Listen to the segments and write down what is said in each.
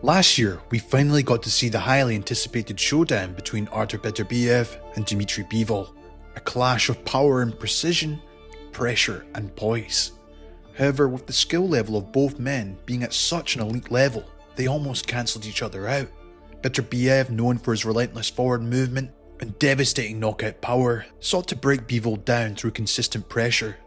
Last year, we finally got to see the highly anticipated showdown between Artur Beterbiev and Dmitry Bivol, a clash of power and precision, pressure and poise. However, with the skill level of both men being at such an elite level, they almost cancelled each other out. Beterbiev, known for his relentless forward movement and devastating knockout power, sought to break Bivol down through consistent pressure,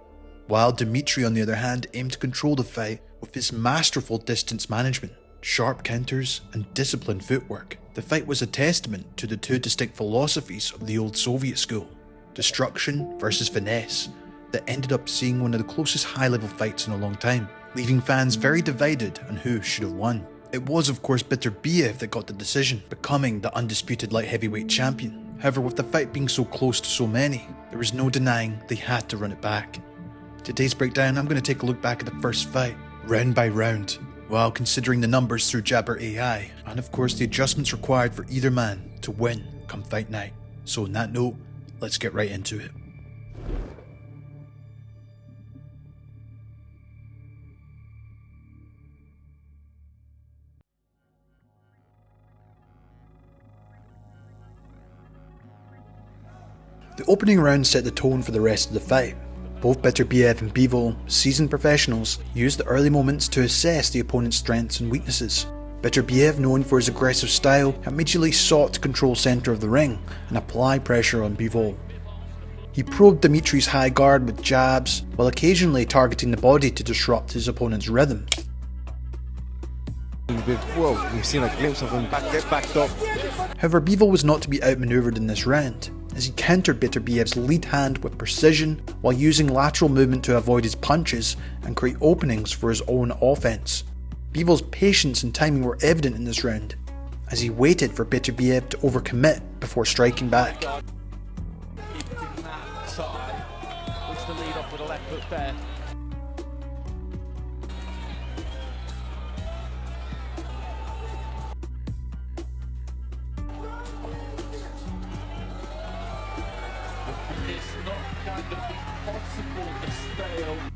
while Dmitry on the other hand aimed to control the fight with his masterful distance management, sharp counters and disciplined footwork. The fight was a testament to the two distinct philosophies of the old Soviet school, destruction versus finesse, that ended up seeing one of the closest high-level fights in a long time, leaving fans very divided on who should have won. It was of course Beterbiev that got the decision, becoming the undisputed light heavyweight champion. However, with the fight being so close to so many, there was no denying they had to run it back. Today's breakdown, I'm going to take a look back at the first fight, round by round, while considering the numbers through Jabbr AI, and of course the adjustments required for either man to win come fight night. So on that note, let's get right into it. The opening round set the tone for the rest of the fight. Both Beterbiev and Bivol, seasoned professionals, used the early moments to assess the opponent's strengths and weaknesses. Beterbiev, known for his aggressive style, immediately sought to control centre of the ring and apply pressure on Bivol. He probed Dmitry's high guard with jabs, while occasionally targeting the body to disrupt his opponent's rhythm. We've seen a glimpse of him backed off. However, Bivol was not to be outmanoeuvred in this round, as he countered Beterbiev's lead hand with precision while using lateral movement to avoid his punches and create openings for his own offense. Bivol's patience and timing were evident in this round, as he waited for Beterbiev to overcommit before striking back.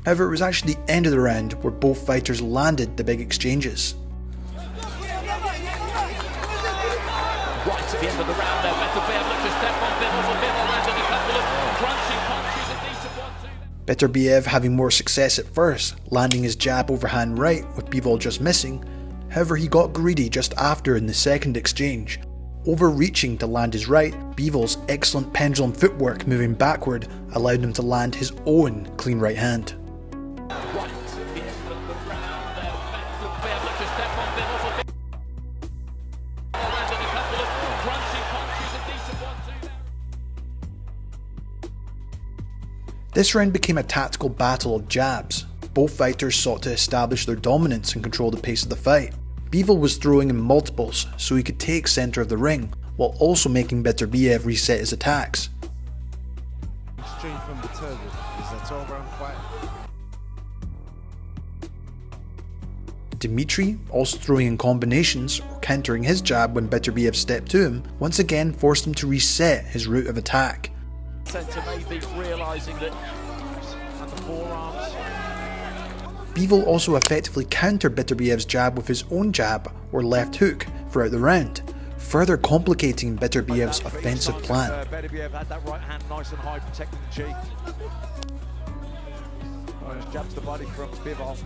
However, it was actually the end of the round where both fighters landed the big exchanges. Right at the end of the round there, Beterbiev looked to step on Bivol, but Bivol landed a couple of crunching punches, a decent one too. Beterbiev having more success at first, landing his jab overhand right with Bivol just missing. However, he got greedy just after in the second exchange, overreaching to land his right. Bivol's excellent pendulum footwork moving backward allowed him to land his own clean right hand. This round became a tactical battle of jabs. Both fighters sought to establish their dominance and control the pace of the fight. Bivol was throwing in multiples so he could take centre of the ring, while also making Beterbiev reset his attacks. Exchange from Beterbiev. Is that 12-round fight? Dmitry, also throwing in combinations or countering his jab when Beterbiev stepped to him, once again forced him to reset his route of attack. Centre maybe realising that, and the forearms. Bivol also effectively countered Beterbiev's jab with his own jab or left hook throughout the round, further complicating Beterbiev's offensive plan. Beterbiev had that right hand nice and high, protecting the cheek. Nice jab to the body from Bivol.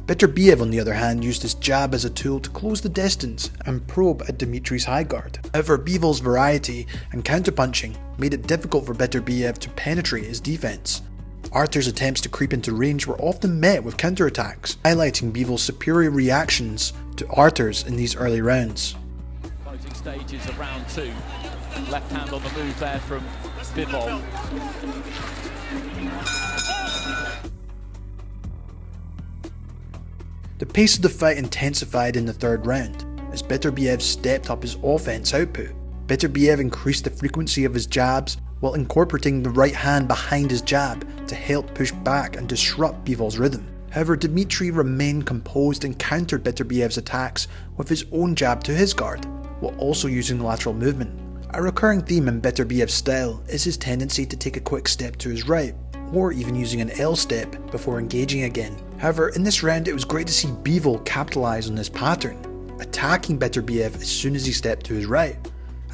Beterbiev, on the other hand, used his jab as a tool to close the distance and probe at Dmitry's high guard. However, Bivol's variety and counterpunching made it difficult for Beterbiev to penetrate his defense. Artur's attempts to creep into range were often met with counterattacks, highlighting Bivol's superior reactions to Artur's in these early rounds. Closing stages of round two. Left hand on the move there from Bivol. The pace of the fight intensified in the third round, as Beterbiev stepped up his offense output. Beterbiev increased the frequency of his jabs while incorporating the right hand behind his jab to help push back and disrupt Bivol's rhythm. However, Dmitry remained composed and countered Beterbiev's attacks with his own jab to his guard, while also using lateral movement. A recurring theme in Beterbiev's style is his tendency to take a quick step to his right, or even using an L step before engaging again. However, in this round it was great to see Bivol capitalise on this pattern, attacking Beterbiev as soon as he stepped to his right,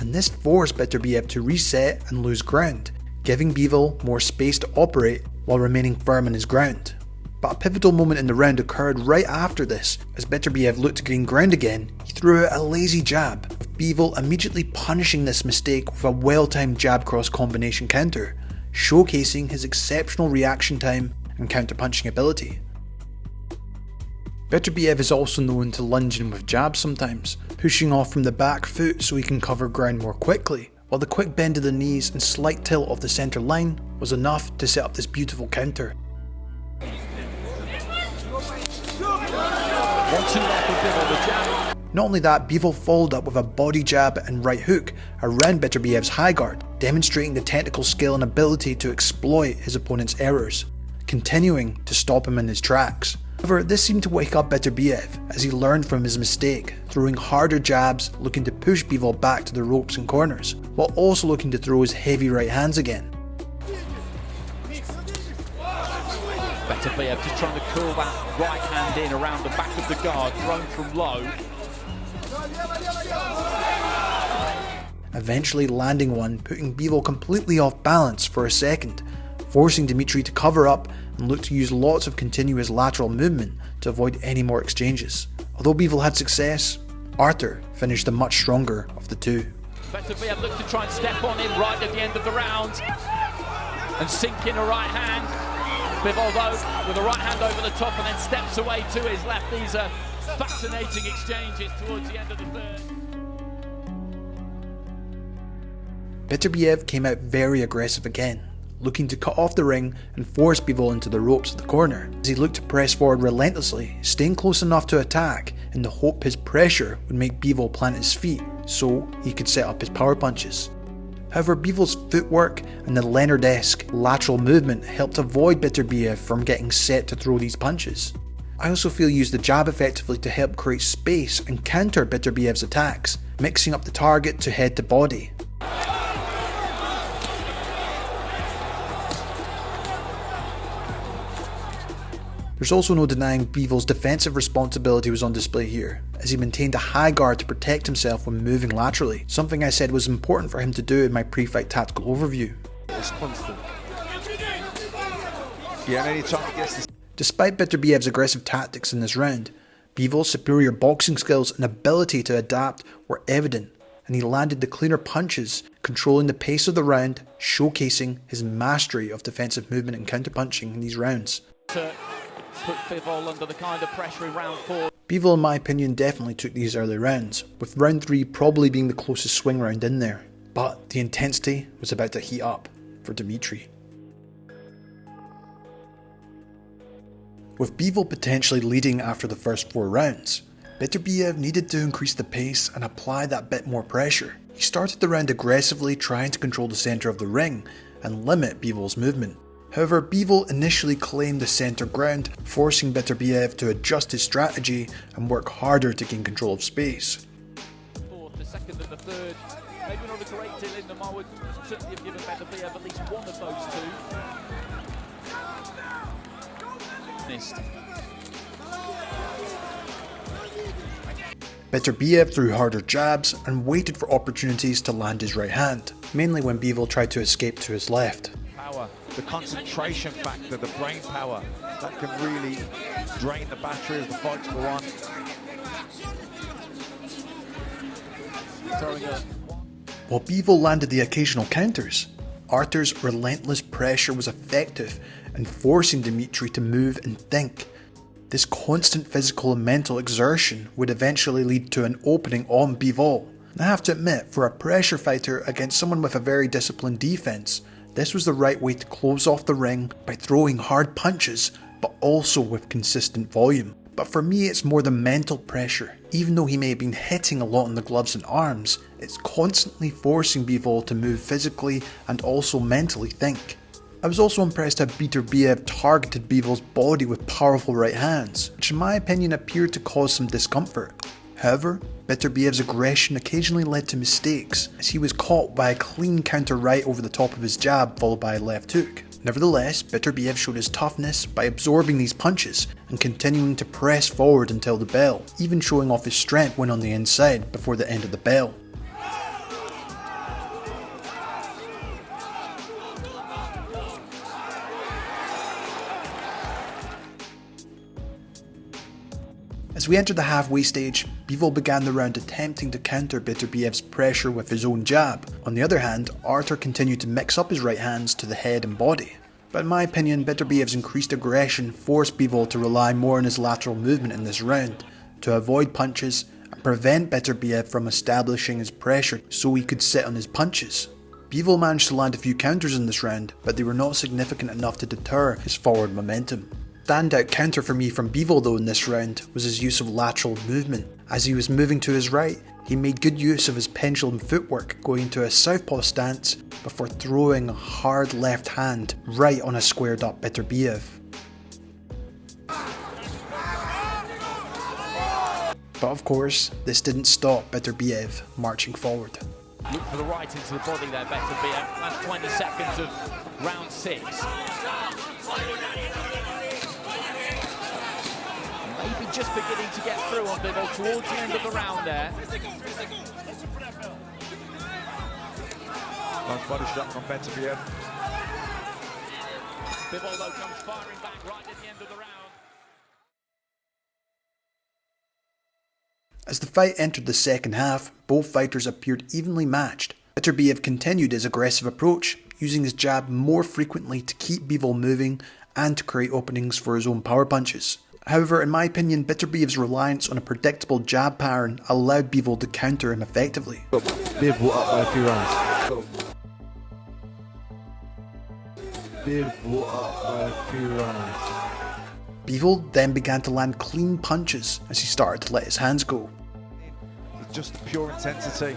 and this forced Beterbiev to reset and lose ground, giving Bivol more space to operate while remaining firm on his ground. But a pivotal moment in the round occurred right after this. As Beterbiev looked to gain ground again, he threw out a lazy jab, with Bivol immediately punishing this mistake with a well-timed jab cross combination counter, showcasing his exceptional reaction time and counter-punching ability. Beterbiev is also known to lunge in with jabs sometimes, pushing off from the back foot so he can cover ground more quickly, while the quick bend of the knees and slight tilt of the centre line was enough to set up this beautiful counter. Not only that, Bivol followed up with a body jab and right hook around Beterbiev's high guard, demonstrating the technical skill and ability to exploit his opponent's errors, continuing to stop him in his tracks. However, this seemed to wake up Beterbiev as he learned from his mistake, throwing harder jabs, looking to push Bivol back to the ropes and corners, while also looking to throw his heavy right hands again. Beterbiev just trying to curl that right hand in around the back of the guard, thrown from low. Eventually landing one, putting Bivol completely off balance for a second, forcing Dimitri to cover up and look to use lots of continuous lateral movement to avoid any more exchanges. Although Bivol had success, Artur finished the much stronger of the two. Beterbiev looked to try and step on him right at the end of the round and sink in a right hand. Bivol though, with a right hand over the top and then steps away to his left. These are fascinating exchanges towards the end of the third. Beterbiev came out very aggressive again, looking to cut off the ring and force Bivol into the ropes of the corner, as he looked to press forward relentlessly, staying close enough to attack in the hope his pressure would make Bivol plant his feet so he could set up his power punches. However, Bivol's footwork and the Leonard-esque lateral movement helped avoid Beterbiev from getting set to throw these punches. I also feel he used the jab effectively to help create space and counter Beterbiev's attacks, mixing up the target to head to body. There's also no denying Bivol's defensive responsibility was on display here, as he maintained a high guard to protect himself when moving laterally, something I said was important for him to do in my pre-fight tactical overview. It's constant. Yeah, and anytime he gets this. Despite Beterbiev's aggressive tactics in this round, Bivol's superior boxing skills and ability to adapt were evident, and he landed the cleaner punches, controlling the pace of the round, showcasing his mastery of defensive movement and counterpunching in these rounds. To put Bivol under the kind of pressure in round 4. Bivol, in my opinion, definitely took these early rounds, with round 3 probably being the closest swing round in there. But the intensity was about to heat up for Dimitri. With Bivol potentially leading after the first 4 rounds, Beterbiev needed to increase the pace and apply that bit more pressure. He started the round aggressively, trying to control the centre of the ring and limit Bivol's movement. However, Bivol initially claimed the centre ground, forcing Beterbiev to adjust his strategy and work harder to gain control of space. The second and the third, maybe not a great deal in them. I would certainly have given Beterbiev at least one of those two. Missed. Beterbiev threw harder jabs and waited for opportunities to land his right hand, mainly when Bivol tried to escape to his left. Power, the concentration factor, the brain power, that can really drain the battery as the fights go on. While Bivol landed the occasional counters, Artur's relentless pressure was effective in forcing Dimitri to move and think. This constant physical and mental exertion would eventually lead to an opening on Bivol. And I have to admit, for a pressure fighter against someone with a very disciplined defense, this was the right way to close off the ring by throwing hard punches, but also with consistent volume. But for me, it's more the mental pressure. Even though he may have been hitting a lot on the gloves and arms, it's constantly forcing Bivol to move physically and also mentally think. I was also impressed how Beterbiev targeted Bivol's body with powerful right hands, which in my opinion appeared to cause some discomfort. However, Beterbiev's aggression occasionally led to mistakes, as he was caught by a clean counter right over the top of his jab followed by a left hook. Nevertheless, Beterbiev showed his toughness by absorbing these punches and continuing to press forward until the bell, even showing off his strength when on the inside before the end of the bell. As we entered the halfway stage, Bivol began the round attempting to counter Beterbiev's pressure with his own jab. On the other hand, Artur continued to mix up his right hands to the head and body. But in my opinion, Beterbiev's increased aggression forced Bivol to rely more on his lateral movement in this round, to avoid punches and prevent Beterbiev from establishing his pressure so he could sit on his punches. Bivol managed to land a few counters in this round, but they were not significant enough to deter his forward momentum. Standout counter for me from Bivol though in this round was his use of lateral movement. As he was moving to his right, he made good use of his pendulum footwork, going into a southpaw stance before throwing a hard left hand right on a squared up Beterbiev. But of course, this didn't stop Beterbiev marching forward. Look for the right into the body there, Beterbiev. That's 20 seconds of round 6. Maybe just beginning to get through on Bivol towards the end of the round there. Nice body shot from Beterbiev. Bivol though comes firing back right at the end of the round. As the fight entered the second half, both fighters appeared evenly matched. Beterbiev continued his aggressive approach, using his jab more frequently to keep Bivol moving and to create openings for his own power punches. However, in my opinion, Beterbiev's reliance on a predictable jab pattern allowed Bivol to counter him effectively. Bivol up by a few rounds. Bivol up by a few rounds. Bivol then began to land clean punches as he started to let his hands go. Just pure intensity.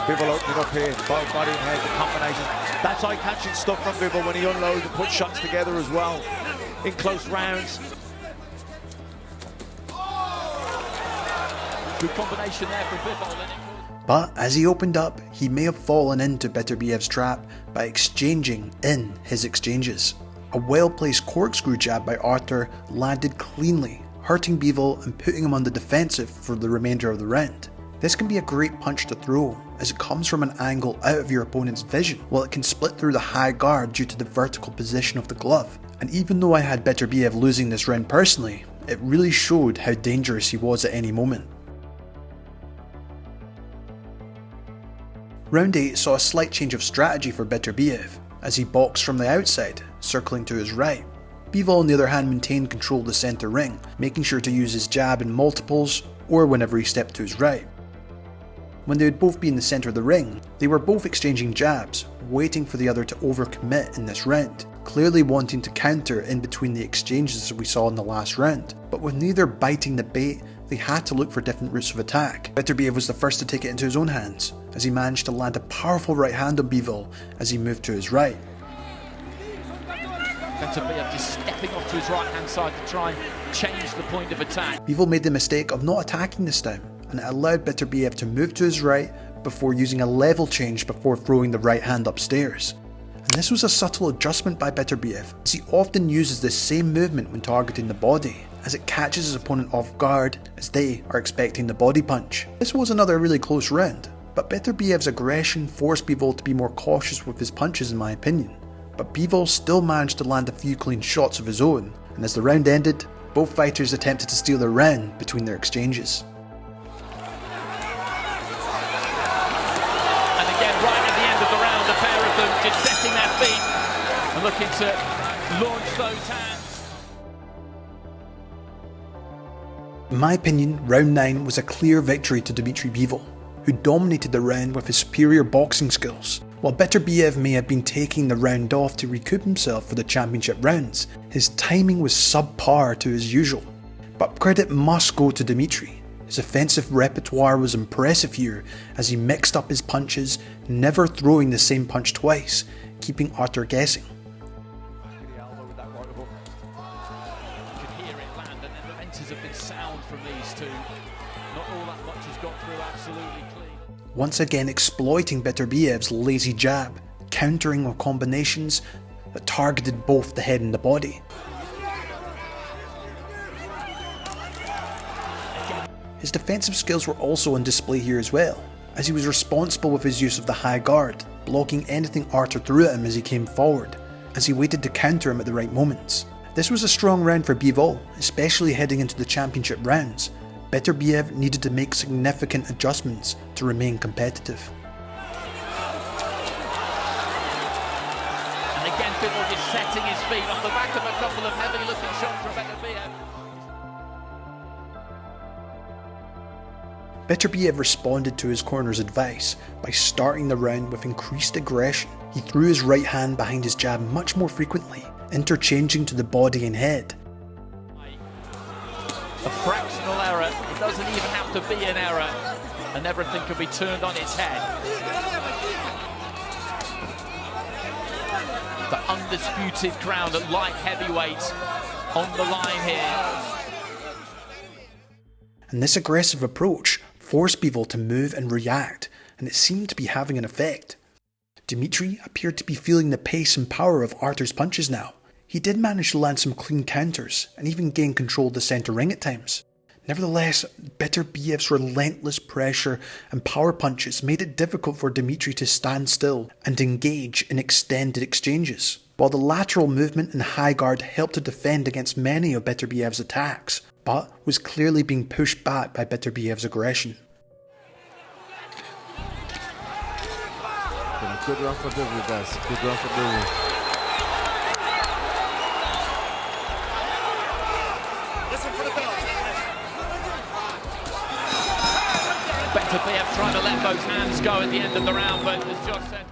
Bivol opening up here, both body and head, the combinations. That's eye-catching stuff from Bivol when he unloads and puts shots together as well in close rounds. Good combination there for Bivol. But as he opened up, he may have fallen into Beterbiev's trap by exchanging in his exchanges. A well-placed corkscrew jab by Artur landed cleanly, hurting Bivol and putting him on the defensive for the remainder of the round. This can be a great punch to throw, as it comes from an angle out of your opponent's vision, while it can split through the high guard due to the vertical position of the glove. And even though I had Beterbiev losing this round personally, it really showed how dangerous he was at any moment. Round 8 saw a slight change of strategy for Beterbiev, as he boxed from the outside, circling to his right. Bivol on the other hand maintained control of the centre ring, making sure to use his jab in multiples or whenever he stepped to his right. When they would both be in the centre of the ring, they were both exchanging jabs, waiting for the other to overcommit in this round, clearly wanting to counter in between the exchanges we saw in the last round. But with neither biting the bait, they had to look for different routes of attack. Beterbiev was the first to take it into his own hands, as he managed to land a powerful right hand on Bivol as he moved to his right. Beterbiev just stepping off to his right hand side to try and change the point of attack. Bivol made the mistake of not attacking this time, and it allowed Beterbiev to move to his right before using a level change before throwing the right hand upstairs. And this was a subtle adjustment by Beterbiev, as he often uses this same movement when targeting the body, as it catches his opponent off guard as they are expecting the body punch. This was another really close round, but Beterbiev's aggression forced Bivol to be more cautious with his punches in my opinion. But Bivol still managed to land a few clean shots of his own, and as the round ended, both fighters attempted to steal the round between their exchanges. And again, right at the end of the round, a pair of them just setting their feet and looking to launch those hands. In my opinion, round 9 was a clear victory to Dmitry Bivol, who dominated the round with his superior boxing skills. While Beterbiev may have been taking the round off to recoup himself for the championship rounds, his timing was subpar to his usual. But credit must go to Dmitry. His offensive repertoire was impressive here, as he mixed up his punches, never throwing the same punch twice, keeping Artur guessing. Have been sound from these two. Not all that much has got through absolutely clean. Once again exploiting Beterbiev's lazy jab, countering with combinations that targeted both the head and the body. His defensive skills were also on display here as well, as he was responsible with his use of the high guard, blocking anything Artur threw at him as he came forward, as he waited to counter him at the right moments. This was a strong round for Bivol, especially heading into the championship rounds. Beterbiev needed to make significant adjustments to remain competitive. And again, Bivol just setting his feet off the back of a couple of heavy-looking shots from Beterbiev. Beterbiev responded to his corner's advice by starting the round with increased aggression. He threw his right hand behind his jab much more frequently, interchanging to the body and head. A fractional error, it doesn't even have to be an error, and everything can be turned on its head. The undisputed crown at light heavyweight on the line here. And this aggressive approach forced Bivol to move and react, and it seemed to be having an effect. Dmitry appeared to be feeling the pace and power of Artur's punches now. He did manage to land some clean counters, and even gain control of the centre ring at times. Nevertheless, Beterbiev's relentless pressure and power punches made it difficult for Dmitry to stand still and engage in extended exchanges, while the lateral movement and high guard helped to defend against many of Beterbiev's attacks, but was clearly being pushed back by Beterbiev's aggression. Good run for Bivol, guys. Good run for Bivol. Beterbiev trying to let those hands go at the end of the round, but as Josh said...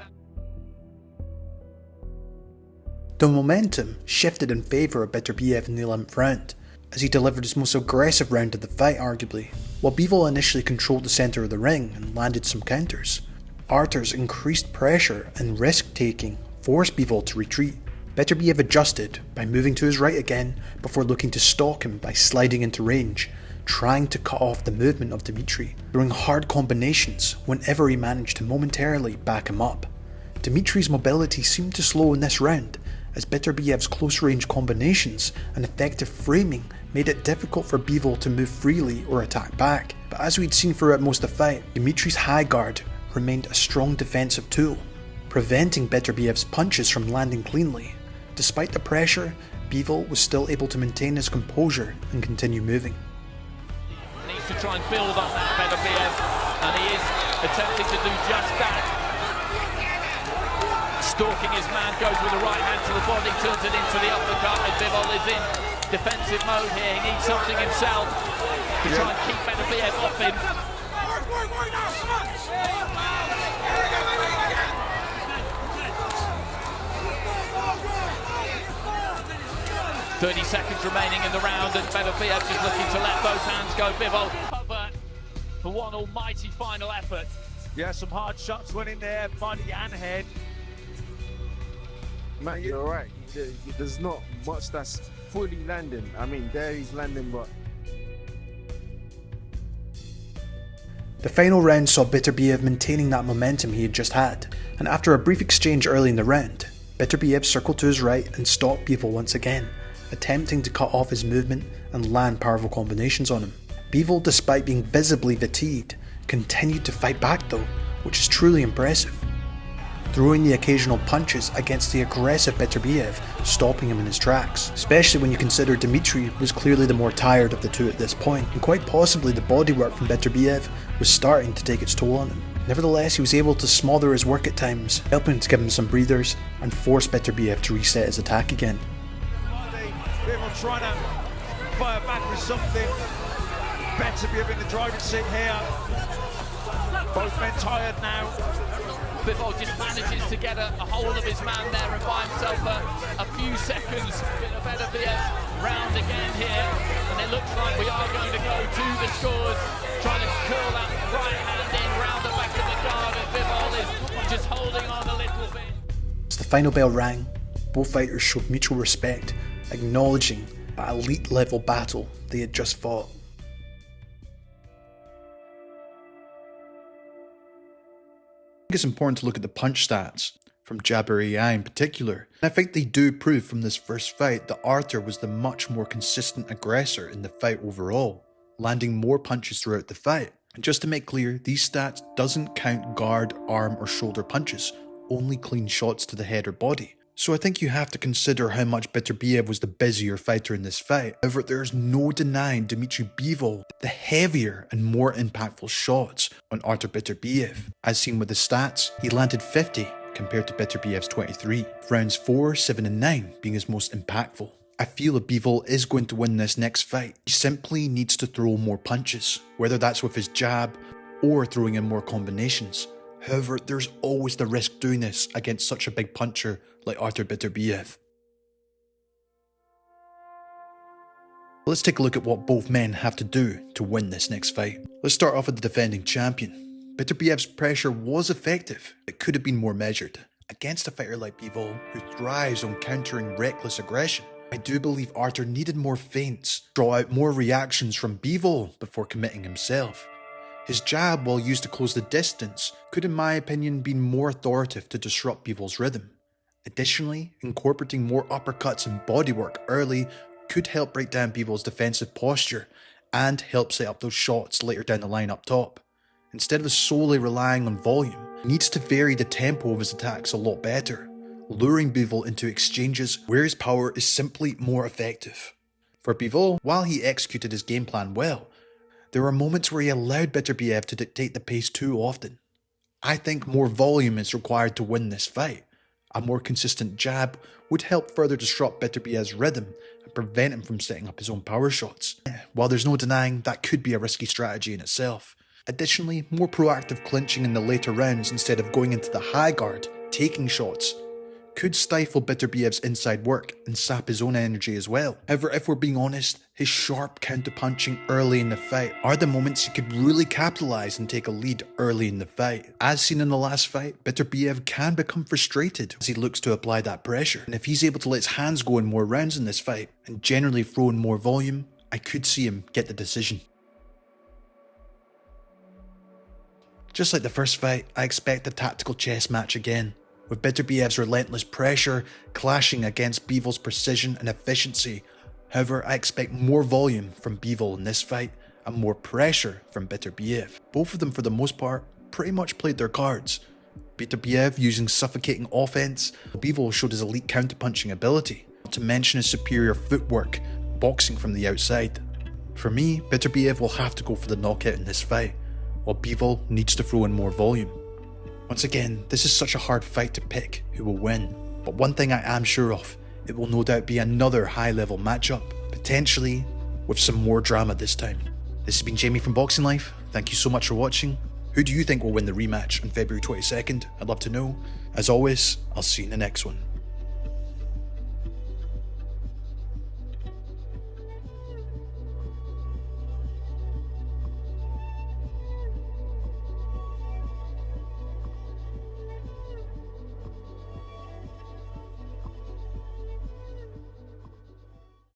The momentum shifted in favour of Beterbiev in the 11th round, as he delivered his most aggressive round of the fight arguably, while Bivol initially controlled the centre of the ring and landed some counters. Artur's increased pressure and risk-taking forced Bivol to retreat. Beterbiev adjusted by moving to his right again before looking to stalk him by sliding into range, trying to cut off the movement of Dmitry, throwing hard combinations whenever he managed to momentarily back him up. Dmitry's mobility seemed to slow in this round, as Beterbiev's close-range combinations and effective framing made it difficult for Bivol to move freely or attack back. But as we'd seen throughout most of the fight, Dmitry's high guard remained a strong defensive tool, preventing Beterbiev's punches from landing cleanly. Despite the pressure, Bivol was still able to maintain his composure and continue moving. Needs to try and build on that, Beterbiev, and he is attempting to do just that. Stalking his man, goes with the right hand to the body, turns it into the uppercut, and Bivol is in defensive mode here. He needs something himself to try and keep Beterbiev off him. 30 seconds remaining in the round, and Beterbiev just looking to let those hands go. Bivol cover for one almighty final effort. Yeah, some hard shots went in there, body and head. Matt, you're right. There's not much that's fully landing. I mean, there he's landing, but... The final round saw Beterbiev maintaining that momentum he had just had, and after a brief exchange early in the round, Beterbiev circled to his right and stalked Bivol once again, attempting to cut off his movement and land powerful combinations on him. Bivol, despite being visibly fatigued, continued to fight back though, which is truly impressive, throwing the occasional punches against the aggressive Beterbiev, stopping him in his tracks, especially when you consider Dmitry was clearly the more tired of the two at this point, and quite possibly the bodywork from Beterbiev was starting to take its toll on him. Nevertheless, he was able to smother his work at times, helping to give him some breathers and force Beterbiev to reset his attack again. Bivol trying to fire back with something. Beterbiev in the driving seat here. Both men tired now. Bivol just manages to get a hold of his man there and buy himself a few seconds. A Beterbiev round again here, and it looks like we are going to go to the scores, trying to curl that right hand in round the back of the guard, and Bivol is just holding on a little bit. As the final bell rang, both fighters showed mutual respect, acknowledging that elite level battle they had just fought. I think it's important to look at the punch stats. from Jabbr AI in particular. And I think they do prove from this first fight that Arthur was the much more consistent aggressor in the fight overall, landing more punches throughout the fight. And just to make clear, these stats doesn't count guard, arm or shoulder punches, only clean shots to the head or body. So I think you have to consider how much Beterbiev was the busier fighter in this fight. However, there's no denying Dmitry Bivol the heavier and more impactful shots on Artur Beterbiev. As seen with the stats, he landed 50 compared to Beterbiev's 23, rounds 4, 7 and 9 being his most impactful. I feel that Bivol is going to win this next fight. He simply needs to throw more punches, whether that's with his jab or throwing in more combinations. However, there's always the risk doing this against such a big puncher like Artur Beterbiev. Let's take a look at what both men have to do to win this next fight. Let's start off with the defending champion. Beterbiev's pressure was effective, it could have been more measured. Against a fighter like Bivol, who thrives on countering reckless aggression, I do believe Artur needed more feints, draw out more reactions from Bivol before committing himself. His jab, while used to close the distance, could in my opinion be more authoritative to disrupt Bivol's rhythm. Additionally, incorporating more uppercuts and bodywork early could help break down Bivol's defensive posture and help set up those shots later down the line up top. Instead of solely relying on volume, he needs to vary the tempo of his attacks a lot better, luring Bivol into exchanges where his power is simply more effective. For Bivol, while he executed his game plan well, there were moments where he allowed Beterbiev to dictate the pace too often. I think more volume is required to win this fight. A more consistent jab would help further disrupt Beterbiev's rhythm and prevent him from setting up his own power shots. While there's no denying that could be a risky strategy in itself. Additionally, more proactive clinching in the later rounds instead of going into the high guard, taking shots, could stifle Beterbiev's inside work and sap his own energy as well. However, if we're being honest, his sharp counter-punching early in the fight are the moments he could really capitalise and take a lead early in the fight. As seen in the last fight, Beterbiev can become frustrated as he looks to apply that pressure, and if he's able to let his hands go in more rounds in this fight, and generally throw in more volume, I could see him get the decision. Just like the first fight, I expect a tactical chess match again, with Beterbiev's relentless pressure clashing against Bivol's precision and efficiency. However, I expect more volume from Bivol in this fight and more pressure from Beterbiev. Both of them, for the most part, pretty much played their cards. Beterbiev using suffocating offense, Bivol showed his elite counterpunching ability, not to mention his superior footwork, boxing from the outside. For me, Beterbiev will have to go for the knockout in this fight, while Bivol needs to throw in more volume. Once again, this is such a hard fight to pick who will win, but one thing I am sure of, it will no doubt be another high-level matchup, potentially with some more drama this time. This has been Jamie from Boxing Life, thank you so much for watching. Who do you think will win the rematch on February 22nd? I'd love to know. As always, I'll see you in the next one.